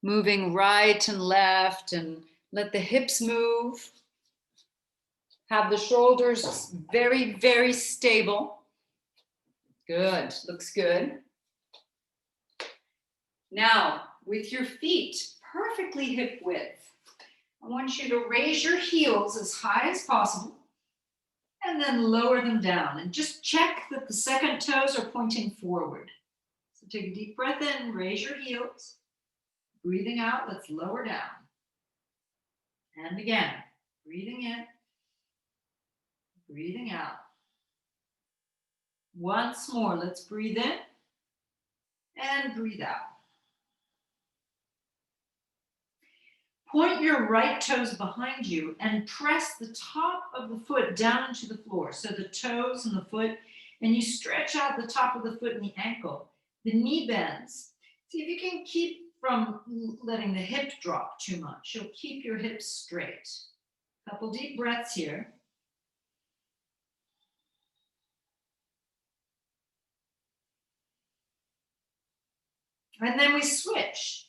moving right and left, and let the hips move. Have the shoulders very, very stable. Good, looks good. Now, with your feet perfectly hip width, I want you to raise your heels as high as possible and then lower them down. And just check that the second toes are pointing forward. So take a deep breath in, raise your heels. Breathing out, let's lower down. And again, breathing in, breathing out. Once more, let's breathe in and breathe out. Point your right toes behind you and press the top of the foot down into the floor. So the toes and the foot, and you stretch out the top of the foot and the ankle. The knee bends. See if you can keep from letting the hip drop too much. You'll keep your hips straight. Couple deep breaths here. And then we switch.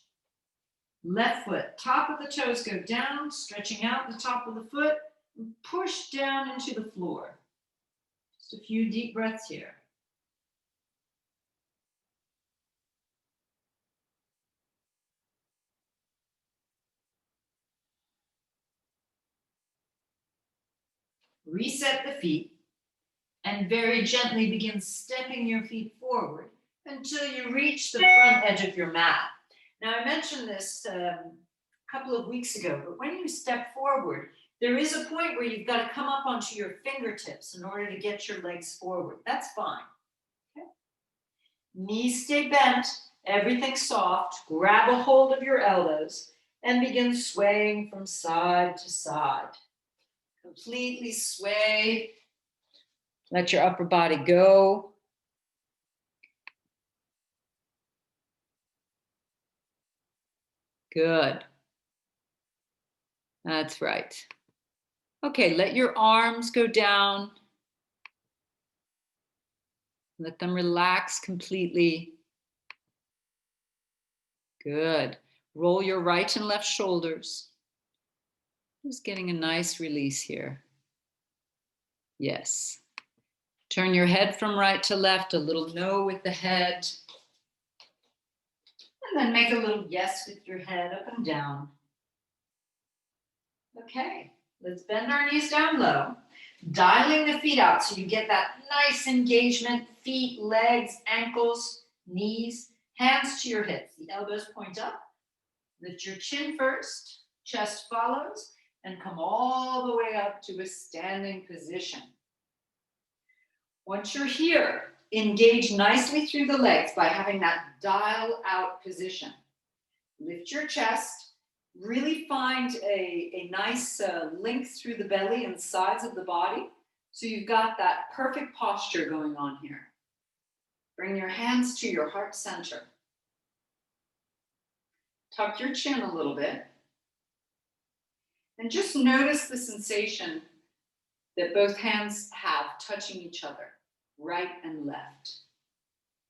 Left foot, top of the toes go down, stretching out the top of the foot, and push down into the floor. Just a few deep breaths here. Reset the feet and very gently begin stepping your feet forward until you reach the front edge of your mat. Now, I mentioned this a couple of weeks ago, but when you step forward, there is a point where you've got to come up onto your fingertips in order to get your legs forward. That's fine. Okay? Knees stay bent, everything soft. Grab a hold of your elbows and begin swaying from side to side. Completely sway. Let your upper body go. Good. That's right. Okay, let your arms go down. Let them relax completely. Good. Roll your right and left shoulders. Just getting a nice release here. Yes. Turn your head from right to left, a little no with the head. And then make a little yes with your head up and down. Okay, let's bend our knees down low, dialing the feet out so you get that nice engagement, feet, legs, ankles, knees, hands to your hips. The elbows point up. Lift your chin first, chest follows, and come all the way up to a standing position. Once you're here, engage nicely through the legs by having that dial out position. Lift your chest, really find a nice length through the belly and sides of the body. So you've got that perfect posture going on here. Bring your hands to your heart center. Tuck your chin a little bit. And just notice the sensation that both hands have touching each other, right and left.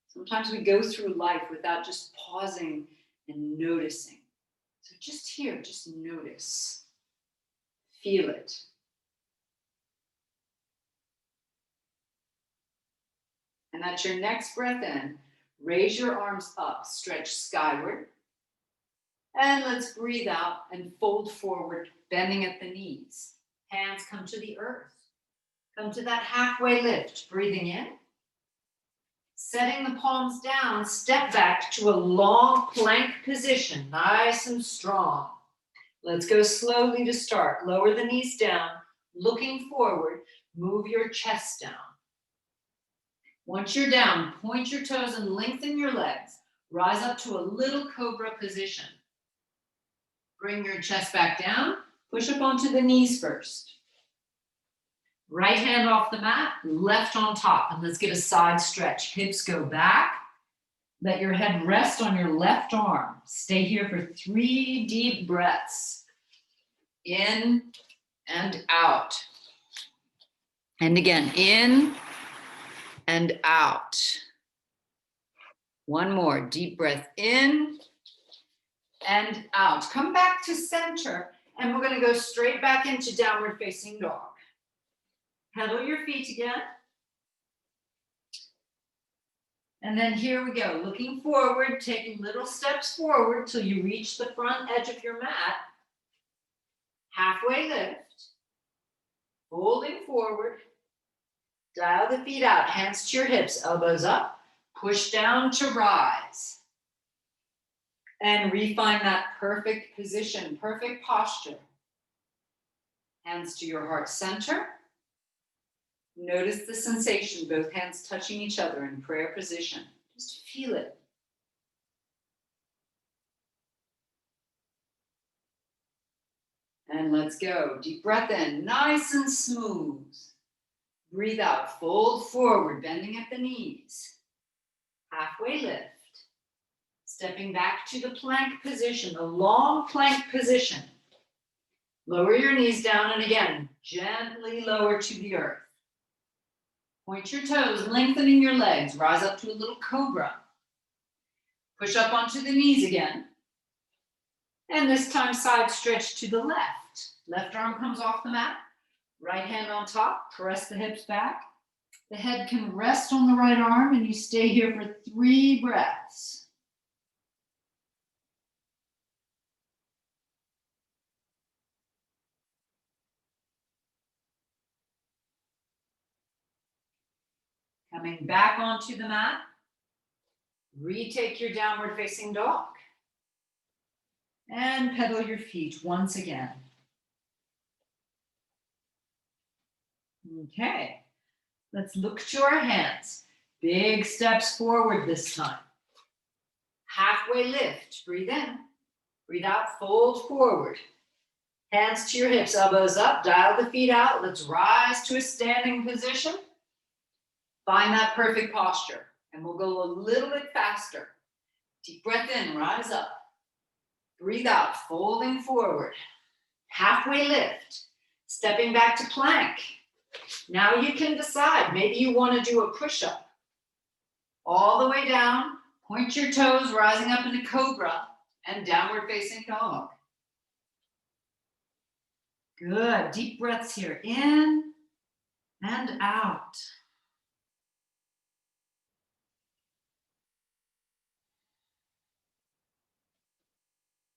Sometimes we go through life without just pausing and noticing. So just here, just notice. Feel it. And at your next breath in, raise your arms up, stretch skyward. And let's breathe out and fold forward, bending at the knees. Hands come to the earth. Come to that halfway lift, breathing in. Setting the palms down, step back to a long plank position, nice and strong. Let's go slowly to start. Lower the knees down, looking forward, move your chest down. Once you're down, point your toes and lengthen your legs. Rise up to a little cobra position. Bring your chest back down. Push up onto the knees first. Right hand off the mat, left on top. And let's get a side stretch. Hips go back. Let your head rest on your left arm. Stay here for 3 deep breaths. In and out. And again, in and out. One more deep breath in and out. Come back to center, and we're going to go straight back into downward facing dog. Pedal your feet again. And then here we go, looking forward, taking little steps forward till you reach the front edge of your mat. Halfway lift, folding forward, dial the feet out, hands to your hips, elbows up, push down to rise. And refine that perfect position, perfect posture. Hands to your heart center. Notice the sensation, both hands touching each other in prayer position. Just feel it. And let's go. Deep breath in, nice and smooth. Breathe out, fold forward, bending at the knees. Halfway lift. Stepping back to the plank position, the long plank position. Lower your knees down and again, gently lower to the earth. Point your toes, lengthening your legs. Rise up to a little cobra. Push up onto the knees again. And this time side stretch to the left. Left arm comes off the mat. Right hand on top. Press the hips back. The head can rest on the right arm and you stay here for 3 breaths. Coming back onto the mat, retake your downward facing dog. And pedal your feet once again. Okay, let's look to our hands. Big steps forward this time. Halfway lift, breathe in. Breathe out, fold forward. Hands to your hips, elbows up, dial the feet out. Let's rise to a standing position. Find that perfect posture, and we'll go a little bit faster. Deep breath in, rise up. Breathe out, folding forward. Halfway lift, stepping back to plank. Now you can decide, maybe you want to do a push-up. All the way down, point your toes, rising up into cobra and downward facing dog. Good, deep breaths here, in and out.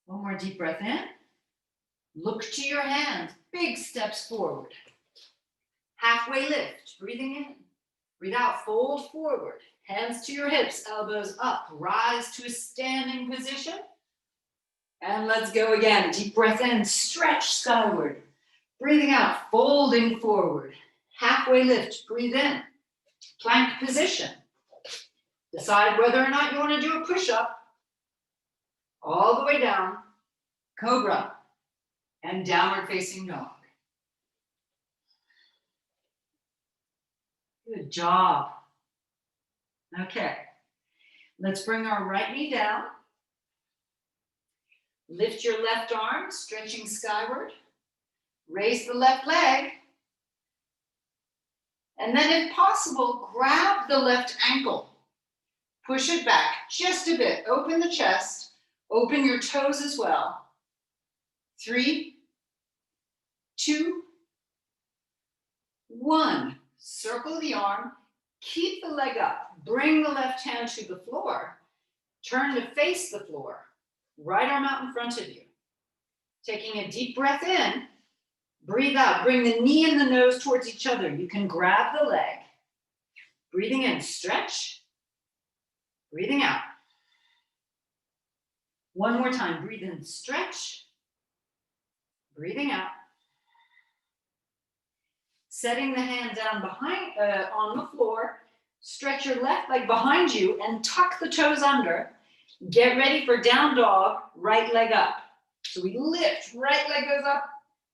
One more deep breath in. Look to your hands, big steps forward. Halfway lift, breathing in. Breathe out, fold forward. Hands to your hips, elbows up. Rise to a standing position. And let's go again. Deep breath in, stretch skyward. Breathing out, folding forward. Halfway lift, breathe in. Plank position. Decide whether or not you want to do a push-up. All the way down, cobra, and downward facing dog. Good job. Okay, let's bring our right knee down. Lift your left arm, stretching skyward. Raise the left leg. And then if possible, grab the left ankle. Push it back just a bit. Open the chest. Open your toes as well. 3, 2, 1. Circle the arm. Keep the leg up. Bring the left hand to the floor. Turn to face the floor. Right arm out in front of you. Taking a deep breath in. Breathe out. Bring the knee and the nose towards each other. You can grab the leg. Breathing in, stretch. Breathing out. One more time, breathe in, stretch. Breathing out. Setting the hand down behind on the floor. Stretch your left leg behind you and tuck the toes under. Get ready for down dog, right leg up. So we lift, right leg goes up,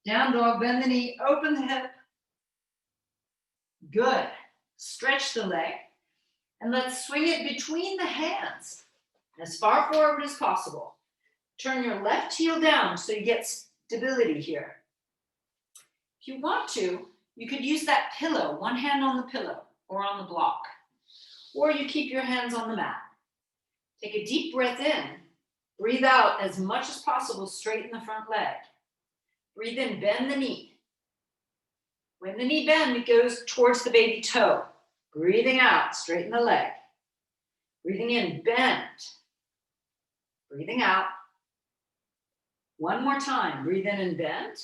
down dog, bend the knee, open the hip. Good. Stretch the leg. And let's swing it between the hands as far forward as possible. Turn your left heel down so you get stability here. If you want to, you could use that pillow, one hand on the pillow or on the block. Or you keep your hands on the mat. Take a deep breath in. Breathe out as much as possible, straighten the front leg. Breathe in, bend the knee. When the knee bends, it goes towards the baby toe. Breathing out, straighten the leg. Breathing in, bend. Breathing out. One more time, breathe in and bend.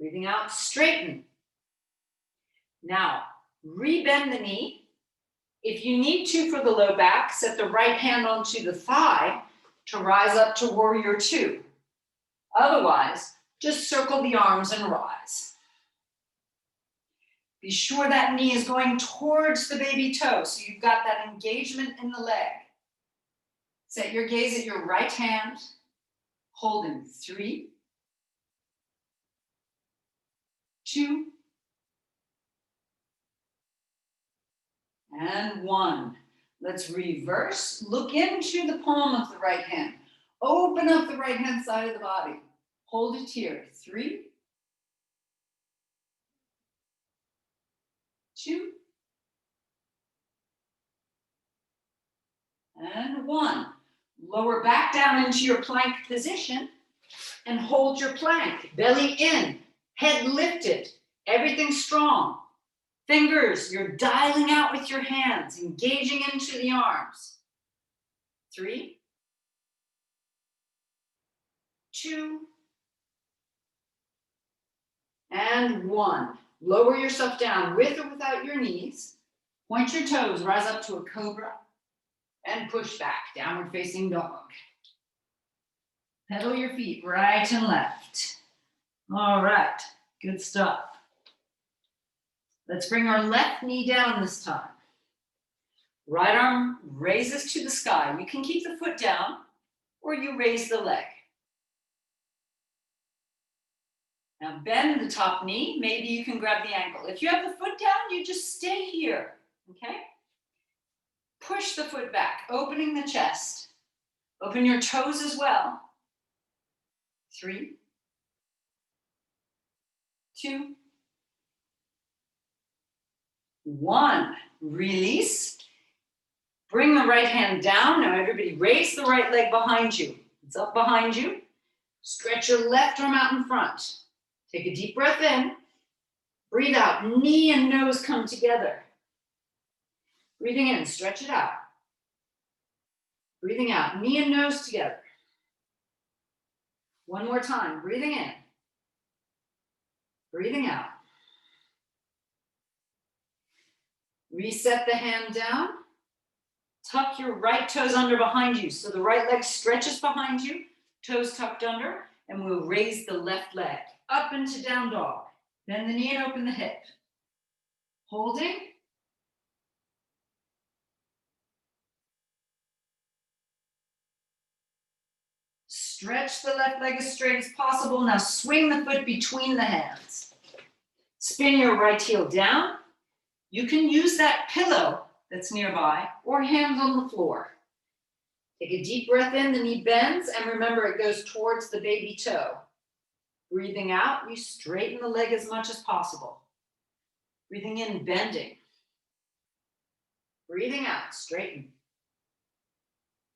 Breathing out, straighten. Now, re-bend the knee. If you need to for the low back, set the right hand onto the thigh to rise up to warrior two. Otherwise, just circle the arms and rise. Be sure that knee is going towards the baby toe, so you've got that engagement in the leg. Set your gaze at your right hand, holding 3, 2, and 1. Let's reverse. Look into the palm of the right hand. Open up the right hand side of the body. Hold it here. 3, 2, and 1. Lower back down into your plank position and hold your plank. Belly in, head lifted, everything strong. Fingers, you're dialing out with your hands, engaging into the arms. 3, 2, and 1. Lower yourself down with or without your knees. Point your toes, rise up to a cobra, and push back, downward facing dog. Pedal your feet right and left. All right, good stuff. Let's bring our left knee down this time. Right arm raises to the sky. You can keep the foot down or you raise the leg. Now bend the top knee. Maybe you can grab the ankle. If you have the foot down, you just stay here, okay? Push the foot back, opening the chest. Open your toes as well. 3, 2, 1. Release. Bring the right hand down. Now everybody raise the right leg behind you. It's up behind you. Stretch your left arm out in front. Take a deep breath in. Breathe out. Knee and nose come together. Breathing in, stretch it out. Breathing out, knee and nose together. One more time, breathing in. Breathing out. Reset the hand down. Tuck your right toes under behind you. So the right leg stretches behind you, toes tucked under, and we'll raise the left leg up into down dog. Bend the knee and open the hip. Holding. Stretch the left leg as straight as possible. Now swing the foot between the hands. Spin your right heel down. You can use that pillow that's nearby or hands on the floor. Take a deep breath in, the knee bends, and remember it goes towards the baby toe. Breathing out, you straighten the leg as much as possible. Breathing in, bending. Breathing out, straighten.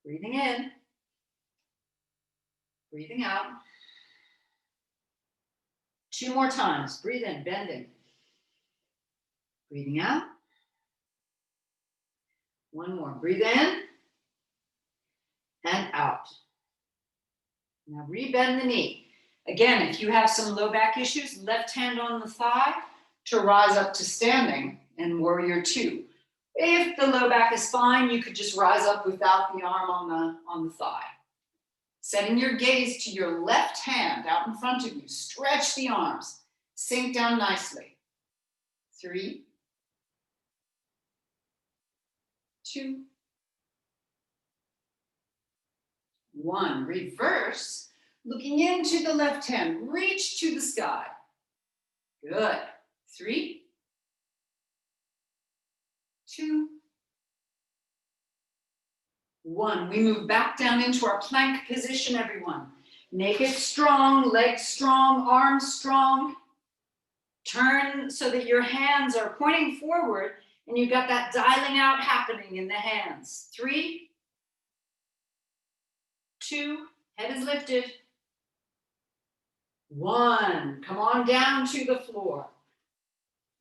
Breathing in. Breathing out. 2 more times. Breathe in, bending. Breathing out. 1 more. Breathe in and out. Now rebend the knee. Again, if you have some low back issues, left hand on the thigh to rise up to standing and warrior 2. If the low back is fine, you could just rise up without the arm on the thigh. Setting your gaze to your left hand out in front of you. Stretch the arms. Sink down nicely. 3, 2, 1. Reverse. Looking into the left hand. Reach to the sky. Good. 3, 2, 1. We move back down into our plank position, everyone. Naked strong, legs strong, arms strong. Turn so that your hands are pointing forward and you've got that dialing out happening in the hands. 3, 2, head is lifted. 1, come on down to the floor.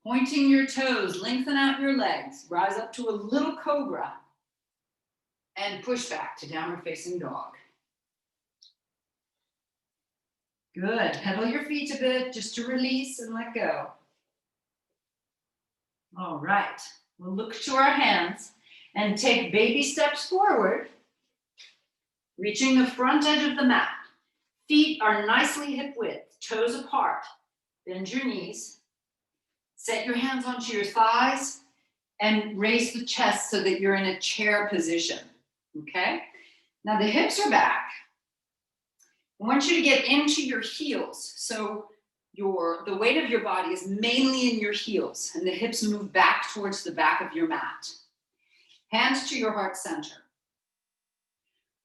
Pointing your toes, lengthen out your legs, rise up to a little cobra, and push back to downward facing dog. Good, pedal your feet a bit just to release and let go. All right, we'll look to our hands and take baby steps forward, reaching the front edge of the mat. Feet are nicely hip width, toes apart. Bend your knees. Set your hands onto your thighs and raise the chest so that you're in a chair position, okay? Now the hips are back. I want you to get into your heels. So the weight of your body is mainly in your heels and the hips move back towards the back of your mat. Hands to your heart center.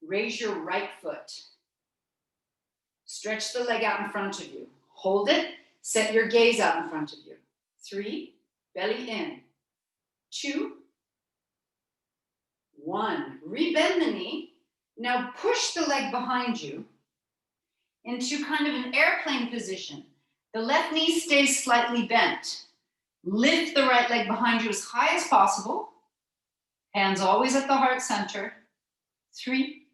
Raise your right foot. Stretch the leg out in front of you. Hold it. Set your gaze out in front of you. 3, belly in. 2, 1. Rebend the knee. Now push the leg behind you into kind of an airplane position. The left knee stays slightly bent. Lift the right leg behind you as high as possible. Hands always at the heart center. 3,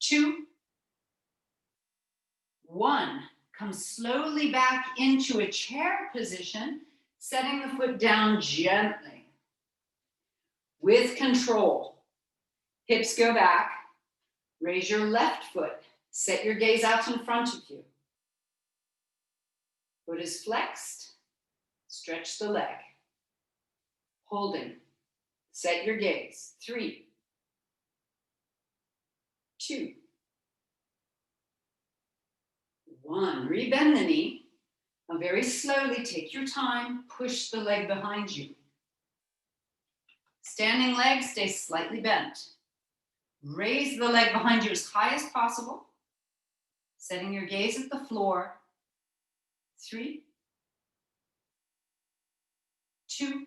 2, 1. Come slowly back into a chair position, setting the foot down gently. With control. Hips go back. Raise your left foot. Set your gaze out in front of you. Foot is flexed. Stretch the leg. Holding. Set your gaze. 3, 2, 1. Rebend the knee. Now very slowly take your time. Push the leg behind you. Standing leg stays slightly bent. Raise the leg behind you as high as possible. Setting your gaze at the floor. 3, 2,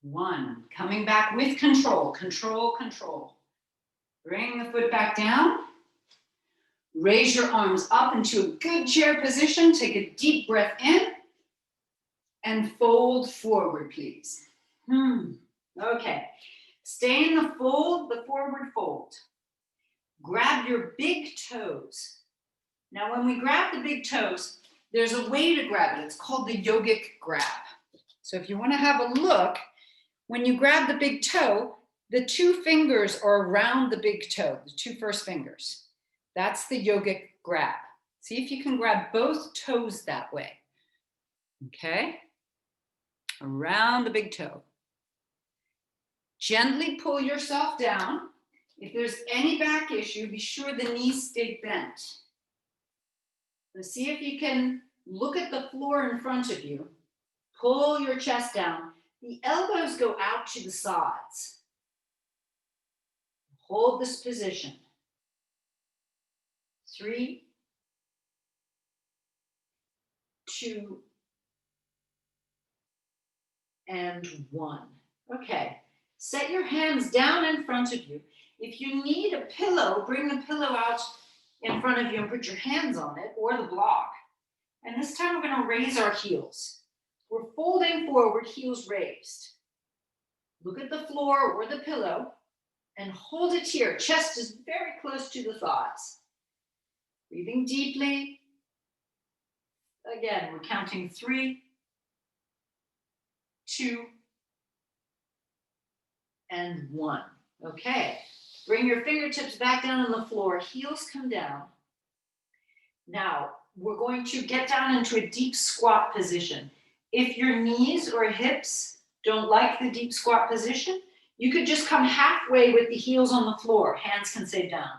1. Coming back with control. Control, control. Bring the foot back down. Raise your arms up into a good chair position. Take a deep breath in. And fold forward, please. Okay. Stay in the fold, the forward fold. Grab your big toes. Now, when we grab the big toes, there's a way to grab it. It's called the yogic grab. So if you want to have a look, when you grab the big toe, the 2 fingers are around the big toe, the 2 first fingers. That's the yogic grab. See if you can grab both toes that way. Okay? Around the big toe. Gently pull yourself down. If there's any back issue, be sure the knees stay bent. So see if you can look at the floor in front of you. Pull your chest down. The elbows go out to the sides. Hold this position. 3, 2, and 1. Okay. Set your hands down in front of you. If you need a pillow, bring the pillow out in front of you and put your hands on it or the block. And this time we're going to raise our heels. We're folding forward, heels raised. Look at the floor or the pillow and hold it here. Chest is very close to the thighs. Breathing deeply. Again, we're counting 3, 2, and 1. Okay. Bring your fingertips back down on the floor. Heels come down. Now, we're going to get down into a deep squat position. If your knees or hips don't like the deep squat position, you could just come halfway with the heels on the floor. Hands can stay down.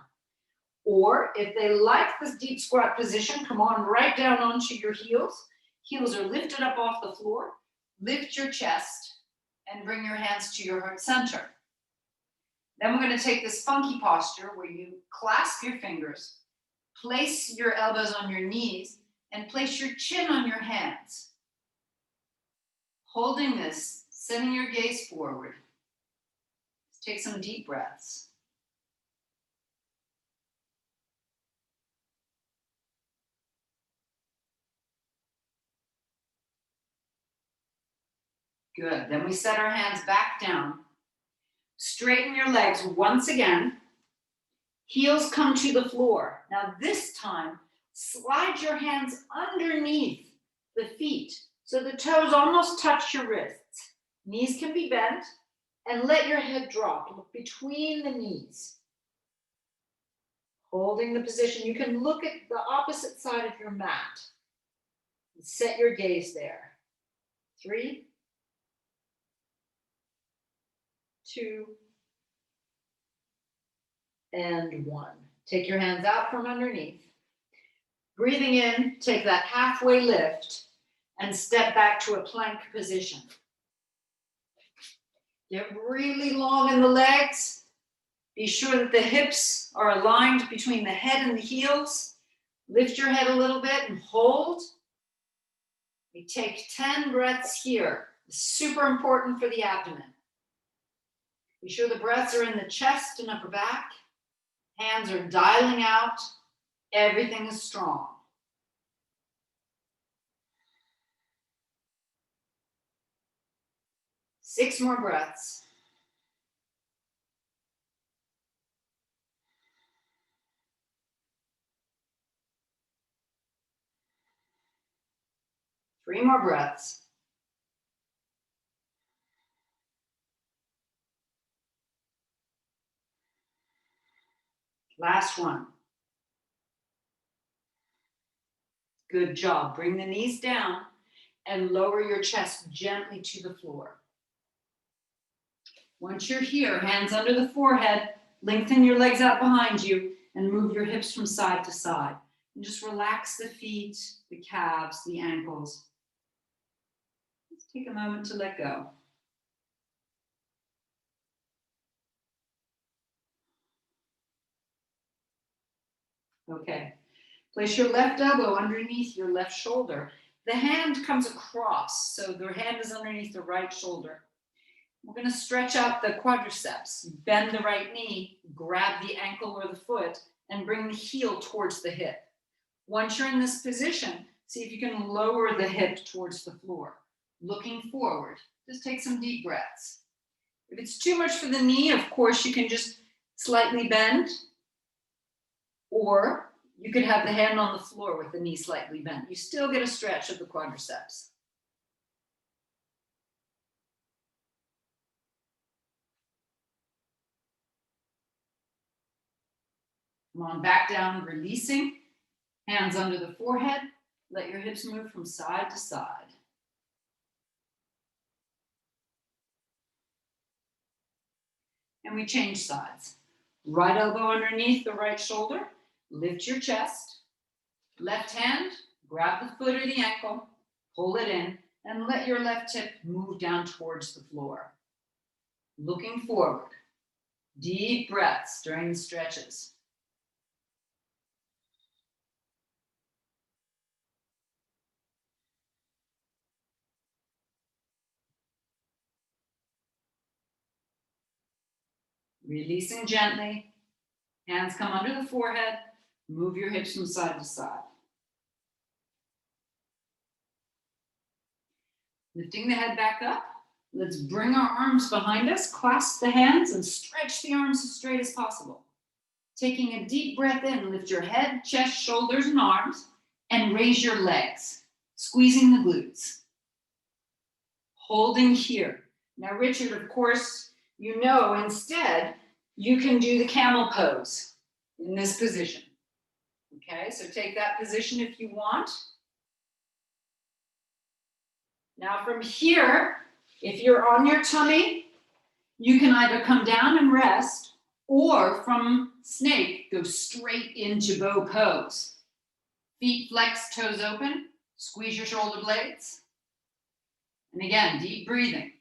Or if they like this deep squat position, come on right down onto your heels. Heels are lifted up off the floor. Lift your chest and bring your hands to your heart center. Then we're going to take this funky posture where you clasp your fingers, place your elbows on your knees, and place your chin on your hands. Holding this, sending your gaze forward. Take some deep breaths. Good. Then we set our hands back down. Straighten your legs once again. Heels come to the floor. Now this time, slide your hands underneath the feet so the toes almost touch your wrists. Knees can be bent, and let your head drop. Look between the knees. Holding the position, you can look at the opposite side of your mat. Set your gaze there. 3, 2, and 1. Take your hands out from underneath. Breathing in, take that halfway lift and step back to a plank position. Get really long in the legs. Be sure that the hips are aligned between the head and the heels. Lift your head a little bit and hold. We take 10 breaths here. Super important for the abdomen. Be sure the breaths are in the chest and upper back. Hands are dialing out. Everything is strong. Six more breaths. Three more breaths. Last one. Good job. Bring the knees down and lower your chest gently to the floor. Once you're here, hands under the forehead, lengthen your legs out behind you and move your hips from side to side. And just relax the feet, the calves, the ankles. Let's take a moment to let go. Okay. Place your left elbow underneath your left shoulder. The hand comes across, so the hand is underneath the right shoulder. We're going to stretch out the quadriceps. Bend the right knee, grab the ankle or the foot, and bring the heel towards the hip. Once you're in this position, see if you can lower the hip towards the floor. Looking forward. Just take some deep breaths. If it's too much for the knee, of course, you can just slightly bend, or you could have the hand on the floor with the knee slightly bent. You still get a stretch of the quadriceps. Come on, back down, releasing. Hands under the forehead. Let your hips move from side to side. And we change sides. Right elbow underneath the right shoulder. Lift your chest. Left hand, grab the foot or the ankle, pull it in, and let your left hip move down towards the floor. Looking forward. Deep breaths during the stretches. Releasing gently. Hands come under the forehead. Move your hips from side to side. Lifting the head back up. Let's bring our arms behind us, clasp the hands, and stretch the arms as straight as possible. Taking a deep breath in, lift your head, chest, shoulders, and arms, and raise your legs, squeezing the glutes. Holding here. Now, Richard, of course, you know instead you can do the camel pose in this position. Okay, so take that position if you want. Now from here, if you're on your tummy, you can either come down and rest, or from snake, go straight into bow pose. Feet flex, toes open, squeeze your shoulder blades. And again, deep breathing.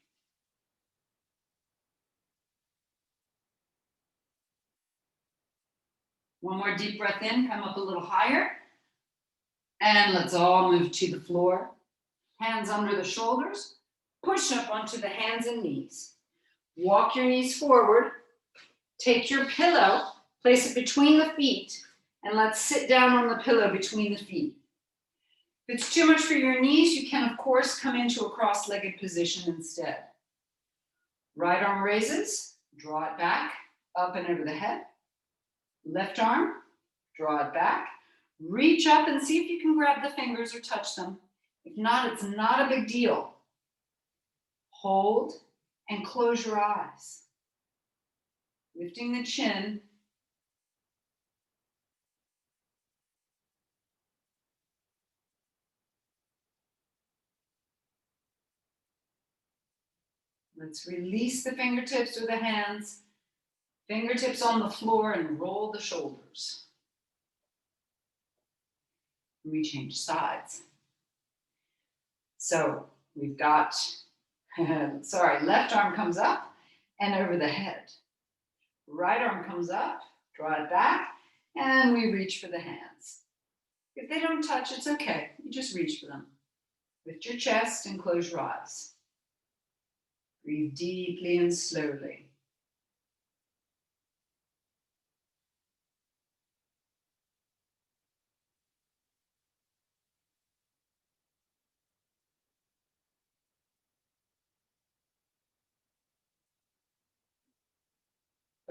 One more deep breath in, come up a little higher. And let's all move to the floor. Hands under the shoulders. Push up onto the hands and knees. Walk your knees forward. Take your pillow, place it between the feet, and let's sit down on the pillow between the feet. If it's too much for your knees, you can, of course, come into a cross-legged position instead. Right arm raises, draw it back, up and over the head. Left arm, draw it back. Reach up and see if you can grab the fingers or touch them. If not, it's not a big deal. Hold and close your eyes. Lifting the chin. Let's release the fingertips or the hands. Fingertips on the floor and roll the shoulders. We change sides. So we've got, left arm comes up and over the head. Right arm comes up, draw it back, and we reach for the hands. If they don't touch, it's okay. You just reach for them. Lift your chest and close your eyes. Breathe deeply and slowly.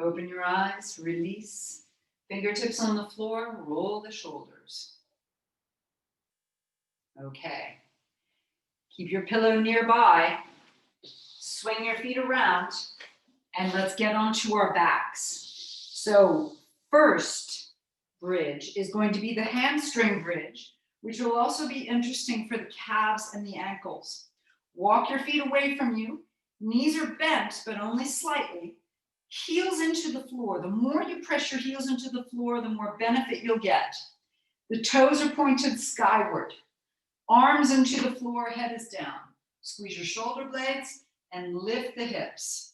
Open your eyes, release. Fingertips on the floor, roll the shoulders. Okay. Keep your pillow nearby. Swing your feet around, and let's get onto our backs. So first bridge is going to be the hamstring bridge, which will also be interesting for the calves and the ankles. Walk your feet away from you. Knees are bent, but only slightly. Heels into the floor. The more you press your heels into the floor, the more benefit you'll get. The toes are pointed skyward. Arms into the floor, head is down. Squeeze your shoulder blades and lift the hips.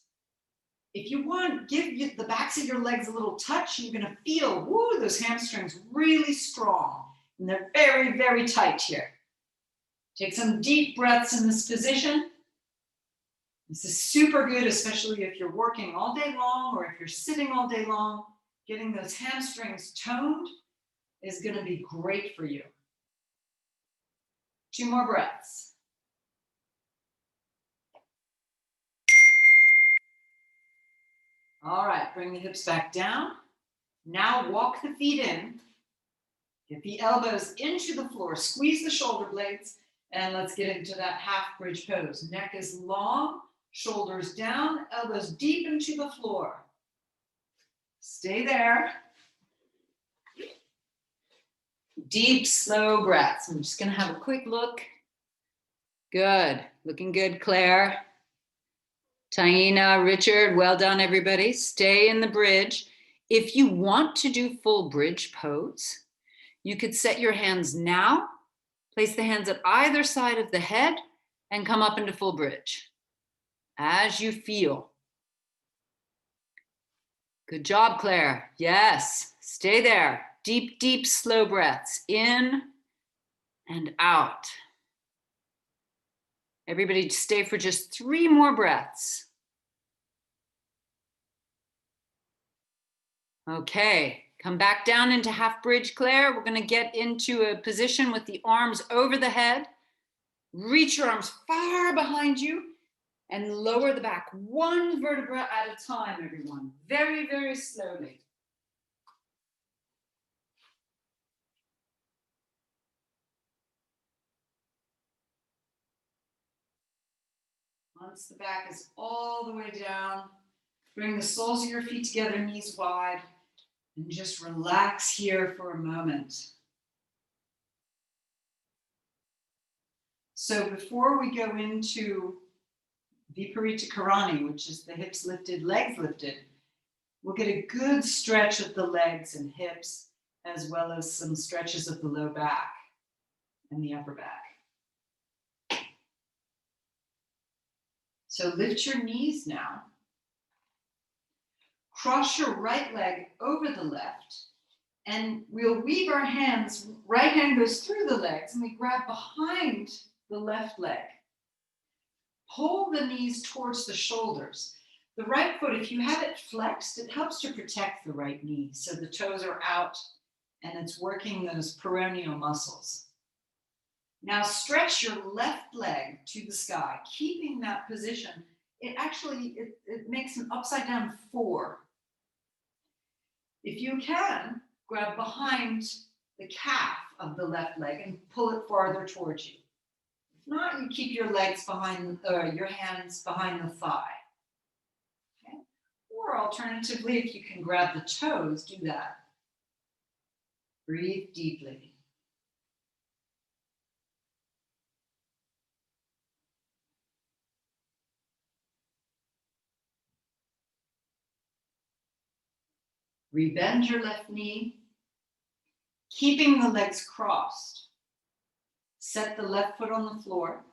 If you want, give the backs of your legs a little touch. You're gonna feel, woo, those hamstrings really strong. And they're very, very tight here. Take some deep breaths in this position. This is super good, especially if you're working all day long or if you're sitting all day long. Getting those hamstrings toned is gonna be great for you. 2 more breaths. All right, bring the hips back down. Now walk the feet in. Get the elbows into the floor. Squeeze the shoulder blades. And let's get into that half bridge pose. Neck is long, shoulders down, elbows deep into the floor. Stay there. Deep, slow breaths. I'm just going to have a quick look. Good. Looking good, Claire. Taina, Richard, well done, everybody. Stay in the bridge. If you want to do full bridge pose, you could set your hands now, place the hands at either side of the head, and come up into full bridge as you feel. Good job, Claire. Yes, stay there. Deep, deep, slow breaths in and out. Everybody stay for just 3 more breaths. Okay, come back down into half bridge, Claire. We're gonna get into a position with the arms over the head. Reach your arms far behind you and lower the back 1 vertebra at a time, everyone. Very, very slowly. Once the back is all the way down, bring the soles of your feet together, knees wide, and just relax here for a moment. So before we go into Viparita Karani, which is the hips lifted, legs lifted, we'll get a good stretch of the legs and hips, as well as some stretches of the low back and the upper back. So lift your knees now. Cross your right leg over the left, and we'll weave our hands. Right hand goes through the legs, and we grab behind the left leg. Pull the knees towards the shoulders. The right foot, if you have it flexed, it helps to protect the right knee. So the toes are out and it's working those peroneal muscles. Now stretch your left leg to the sky, keeping that position. It makes an upside down 4. If you can, grab behind the calf of the left leg and pull it farther towards you. If not, you keep your legs behind, your hands behind the thigh. Okay? Or alternatively, if you can grab the toes, do that. Breathe deeply. Rebend your left knee, keeping the legs crossed. Set the left foot on the floor.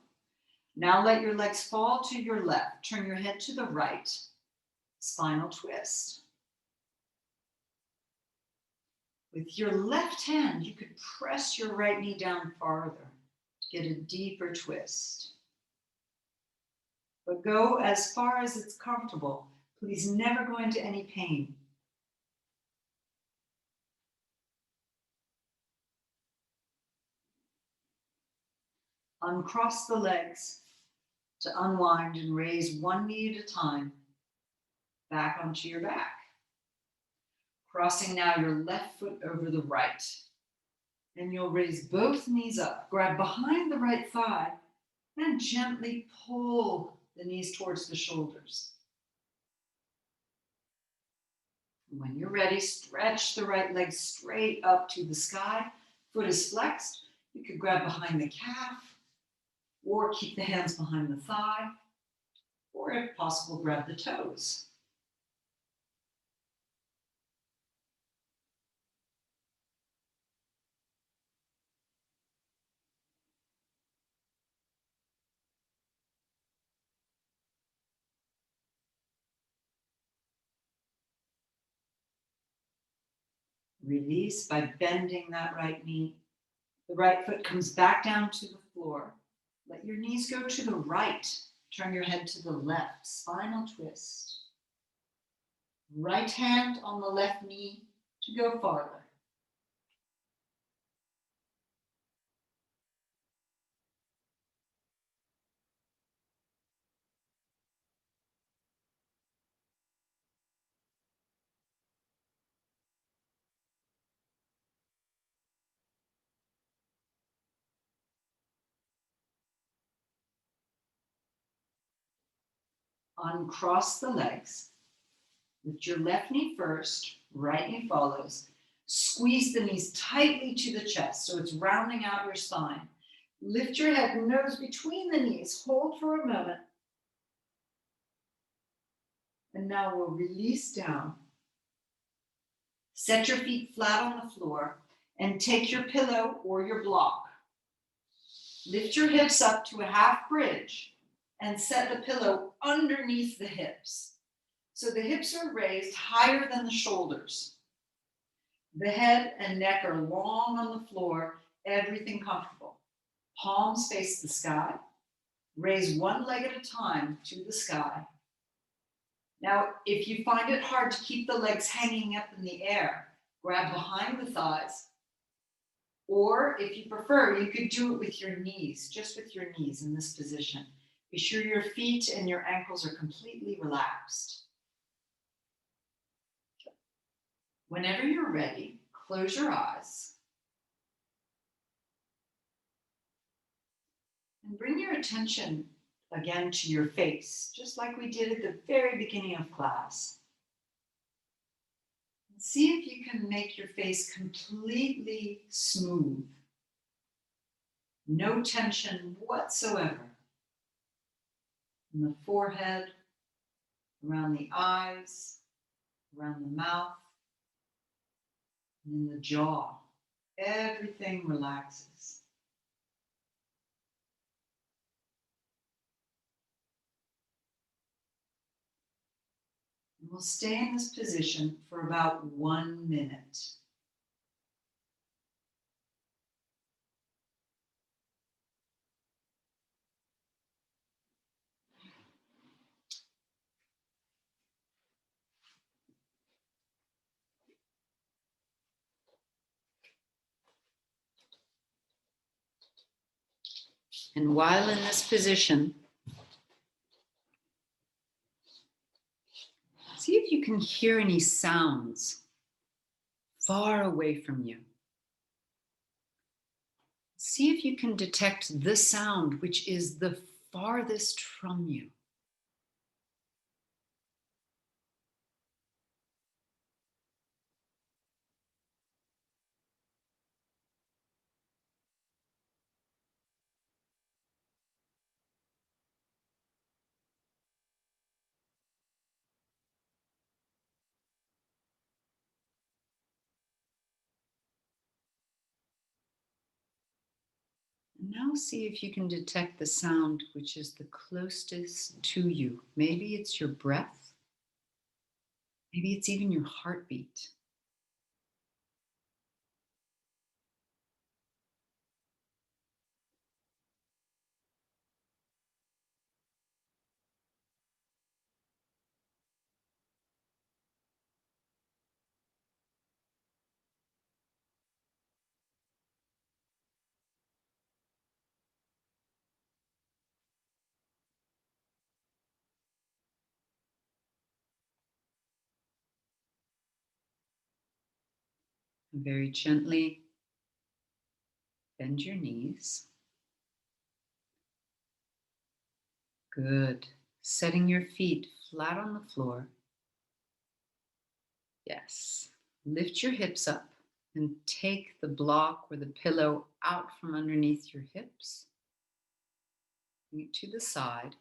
Now let your legs fall to your left. Turn your head to the right. Spinal twist. With your left hand, you could press your right knee down farther to get a deeper twist. But go as far as it's comfortable. Please never go into any pain. Uncross the legs to unwind and raise one knee at a time back onto your back. Crossing now your left foot over the right. And you'll raise both knees up. Grab behind the right thigh and gently pull the knees towards the shoulders. When you're ready, stretch the right leg straight up to the sky. Foot is flexed. You could grab behind the calf or keep the hands behind the thigh, or if possible, grab the toes. Release by bending that right knee. The right foot comes back down to the floor. Let your knees go to the right. Turn your head to the left. Spinal twist. Right hand on the left knee to go farther. Uncross the legs. Lift your left knee first, right knee follows. Squeeze the knees tightly to the chest so it's rounding out your spine. Lift your head and nose between the knees. Hold for a moment. And now we'll release down. Set your feet flat on the floor and take your pillow or your block. Lift your hips up to a half bridge and set the pillow underneath the hips. So the hips are raised higher than the shoulders. The head and neck are long on the floor, everything comfortable. Palms face the sky. Raise one leg at a time to the sky. Now, if you find it hard to keep the legs hanging up in the air, grab behind the thighs. Or if you prefer, you could do it with your knees, just with your knees in this position. Be sure your feet and your ankles are completely relaxed. Whenever you're ready, close your eyes. And bring your attention again to your face, just like we did at the very beginning of class. And see if you can make your face completely smooth. No tension whatsoever. In the forehead, around the eyes, around the mouth, and in the jaw. Everything relaxes. And we'll stay in this position for about 1 minute. And while in this position, see if you can hear any sounds far away from you. See if you can detect the sound which is the farthest from you. And now see if you can detect the sound which is the closest to you. Maybe it's your breath. Maybe it's even your heartbeat. And very gently bend your knees. Good. Setting your feet flat on the floor. Yes. Lift your hips up and take the block or the pillow out from underneath your hips. Bring it to the side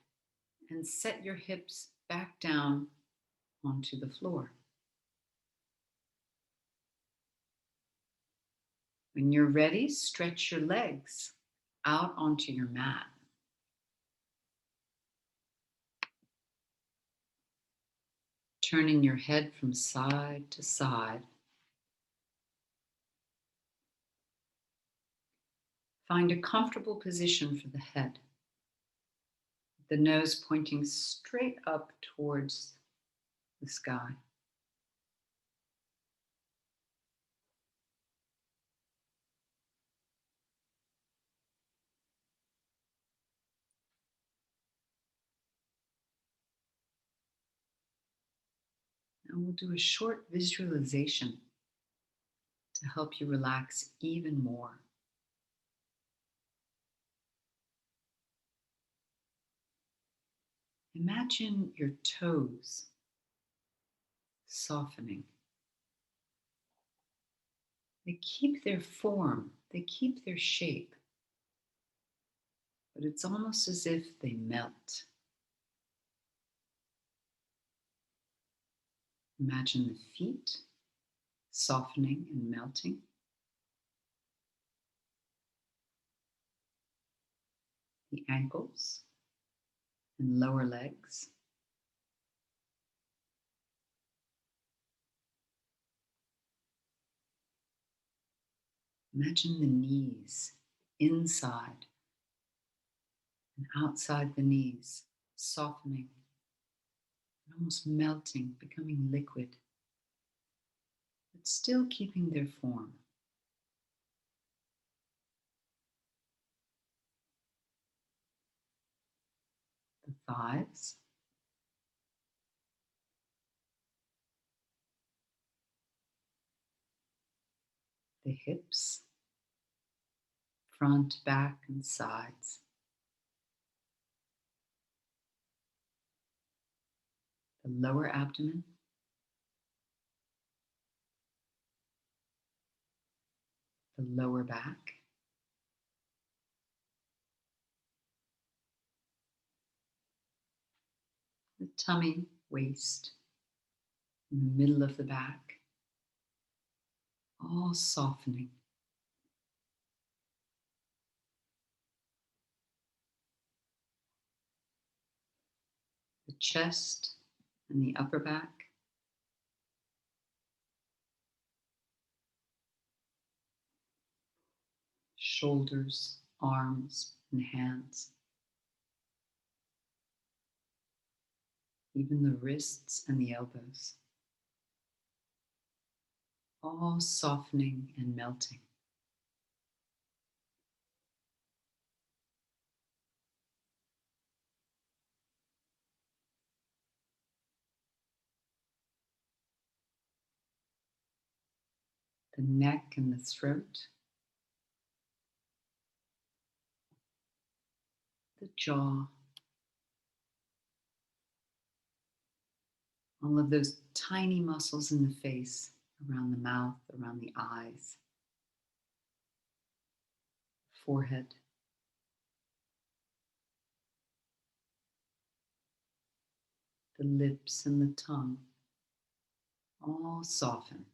and set your hips back down onto the floor. When you're ready, stretch your legs out onto your mat. Turning your head from side to side. Find a comfortable position for the head. The nose pointing straight up towards the sky. And we'll do a short visualization to help you relax even more. Imagine your toes softening. They keep their form, they keep their shape, but it's almost as if they melt. Imagine the feet softening and melting. The ankles and lower legs. Imagine the knees inside and outside the knees, softening, almost melting, becoming liquid, but still keeping their form. The thighs, the hips, front, back, and sides. The lower abdomen, the lower back, the tummy, waist, in the middle of the back, all softening. The chest and the upper back, shoulders, arms, and hands, even the wrists and the elbows, all softening and melting. the neck and the throat, the jaw, all of those tiny muscles in the face, around the mouth, around the eyes, forehead. The lips and the tongue all soften.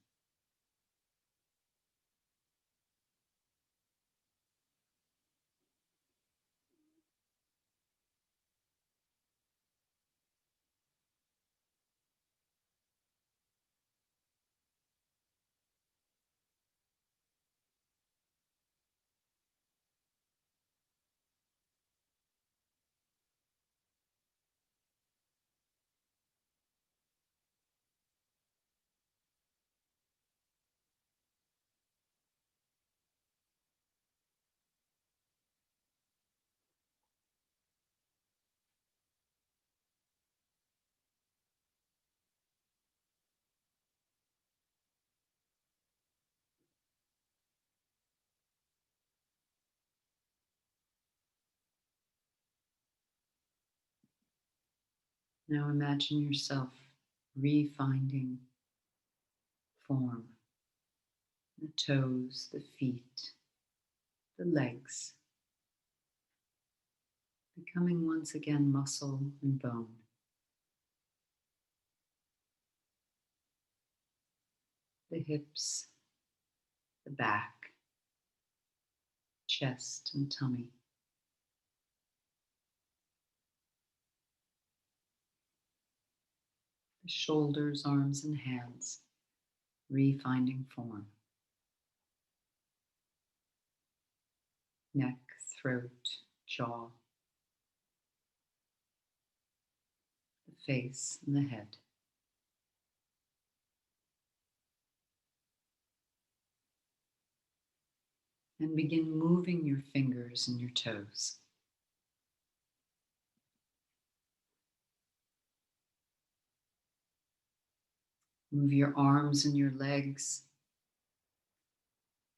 Now imagine yourself refinding form, the toes, the feet, the legs, becoming once again muscle and bone. The hips, the back, chest and tummy. The shoulders, arms and hands, refinding form. Neck, throat, jaw, the face and the head. And begin moving your fingers and your toes. Move your arms and your legs.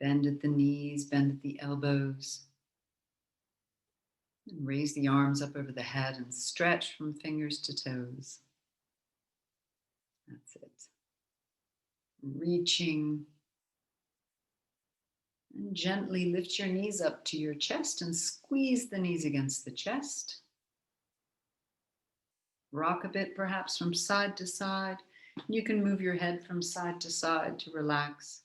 Bend at the knees, bend at the elbows. And raise the arms up over the head and stretch from fingers to toes. That's it. Reaching. And gently lift your knees up to your chest and squeeze the knees against the chest. Rock a bit, perhaps from side to side. You can move your head from side to side to relax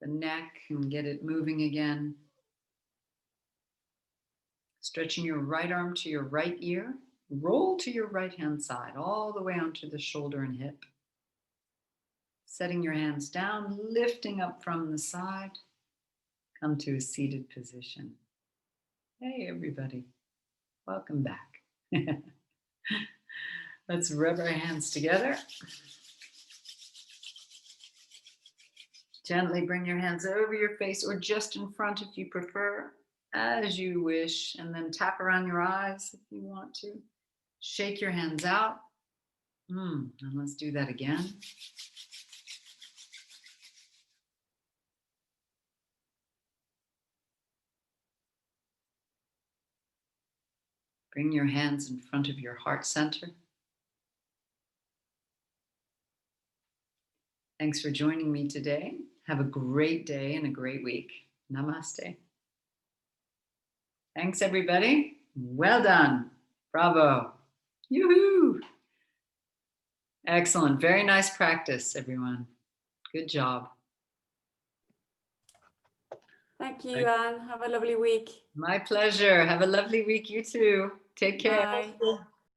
the neck and get it moving again. Stretching your right arm to your right ear. Roll to your right hand side, all the way onto the shoulder and hip. Setting your hands down, lifting up from the side. Come to a seated position. Hey, everybody. Welcome back. Let's rub our hands together. Gently bring your hands over your face or just in front if you prefer, as you wish, and then tap around your eyes if you want to. Shake your hands out. And let's do that again. Bring your hands in front of your heart center. Thanks for joining me today. Have a great day and a great week. Namaste. Thanks, everybody. Well done. Bravo. Yoo-hoo. Excellent. Very nice practice, everyone. Good job. Thank you, Anne. Have a lovely week. My pleasure. Have a lovely week, you too. Take care. Bye.